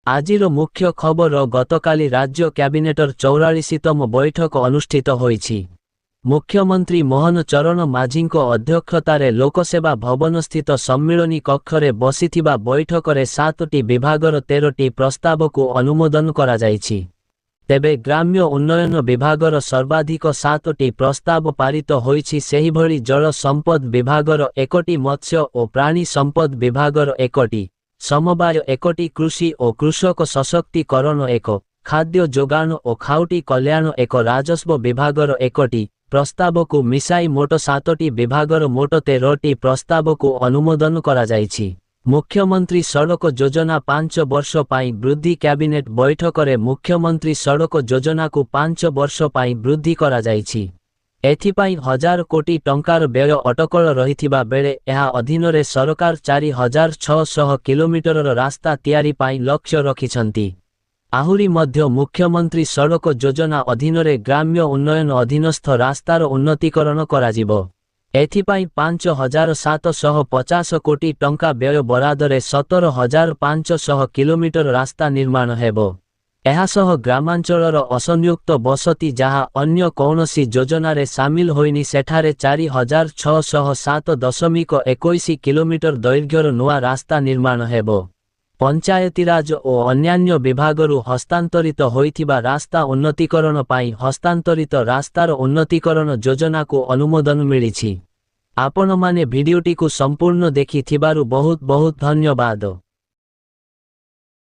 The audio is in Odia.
ଆଜିର ମୁଖ୍ୟ ଖବର ଗତକାଲି ରାଜ୍ୟ କ୍ୟାବିନେଟର 44ତମ ବୈଠକ ଅନୁଷ୍ଠିତ ହୋଇଛି। ମୁଖ୍ୟମନ୍ତ୍ରୀ ମୋହନ ଚରଣ ମାଝୀଙ୍କ ଅଧ୍ୟକ୍ଷତାରେ ଲୋକସେବା ଭବନସ୍ଥିତ ସମ୍ମିଳନୀ କକ୍ଷରେ ବସିଥିବା ବୈଠକରେ 7ଟି ବିଭାଗର 13ଟି ପ୍ରସ୍ତାବକୁ ଅନୁମୋଦନ କରାଯାଇଛି। ତେବେ ଗ୍ରାମ୍ୟ ଉନ୍ନୟନ ବିଭାଗର ସର୍ବାଧିକ 7ଟି ପ୍ରସ୍ତାବ ପାରିତ ହୋଇଛି। ସେହିଭଳି ଜଳ ସମ୍ପଦ ବିଭାଗର 1ଟି, ମତ୍ସ୍ୟ ଓ ପ୍ରାଣୀ ସମ୍ପଦ ବିଭାଗର 1ଟି, ସମବାୟ 1ଟି, କୃଷି ଓ କୃଷକ ସଶକ୍ତିକରଣ 1, ଖାଦ୍ୟ ଯୋଗାଣ ଓ ଖାଉଟି କଲ୍ୟାଣ 1, ରାଜସ୍ୱ ବିଭାଗର 1ଟି ପ୍ରସ୍ତାବକୁ ମିଶାଇ ମୋଟ 7ଟି ବିଭାଗର ମୋଟ 13ଟି ପ୍ରସ୍ତାବକୁ ଅନୁମୋଦନ କରାଯାଇଛି। ମୁଖ୍ୟମନ୍ତ୍ରୀ ସଡ଼କ ଯୋଜନା 5 ବର୍ଷ ପାଇଁ ବୃଦ୍ଧି କ୍ୟାବିନେଟ୍ ବୈଠକରେ ମୁଖ୍ୟମନ୍ତ୍ରୀ ସଡ଼କ ଯୋଜନାକୁ 5 ବର୍ଷ ପାଇଁ ବୃଦ୍ଧି କରାଯାଇଛି। ଏଥିପାଇଁ 1000 କୋଟି ଟଙ୍କାର ବ୍ୟୟ ଅଟକଳ ରହିଥିବା ବେଳେ ଏହା ଅଧୀନରେ ସରକାର 4600 କିଲୋମିଟରର ରାସ୍ତା ତିଆରି ପାଇଁ ଲକ୍ଷ୍ୟ ରଖିଛନ୍ତି। ଆହୁରି ମଧ୍ୟ ମୁଖ୍ୟମନ୍ତ୍ରୀ ସଡ଼କ ଯୋଜନା ଅଧୀନରେ ଗ୍ରାମ୍ୟ ଉନ୍ନୟନ ଅଧୀନସ୍ଥ ରାସ୍ତାର ଉନ୍ନତୀକରଣ କରାଯିବ। ଏଥିପାଇଁ 5750 କୋଟି ଟଙ୍କା ବ୍ୟୟ ବରାଦରେ 17500 କିଲୋମିଟର ରାସ୍ତା ନିର୍ମାଣ ହେବ। ଏହାସହ ଗ୍ରାମାଞ୍ଚଳର ଅସଂଯୁକ୍ତ ବସତି ଯାହା ଅନ୍ୟ କୌଣସି ଯୋଜନାରେ ସାମିଲ ହୋଇନି ସେଠାରେ 4607.21 କିଲୋମିଟର ଦୈର୍ଘ୍ୟର ନୂଆ ରାସ୍ତା ନିର୍ମାଣ ହେବ। ପଞ୍ଚାୟତିରାଜ ଓ ଅନ୍ୟାନ୍ୟ ବିଭାଗରୁ ହସ୍ତାନ୍ତରିତ ହୋଇଥିବା ରାସ୍ତା ଉନ୍ନତୀକରଣ ପାଇଁ ହସ୍ତାନ୍ତରିତ ରାସ୍ତାର ଉନ୍ନତୀକରଣ ଯୋଜନାକୁ ଅନୁମୋଦନ ମିଳିଛି। ଆପଣମାନେ ଭିଡିଓଟିକୁ ସମ୍ପୂର୍ଣ୍ଣ ଦେଖିଥିବାରୁ ବହୁତ ବହୁତ ଧନ୍ୟବାଦ।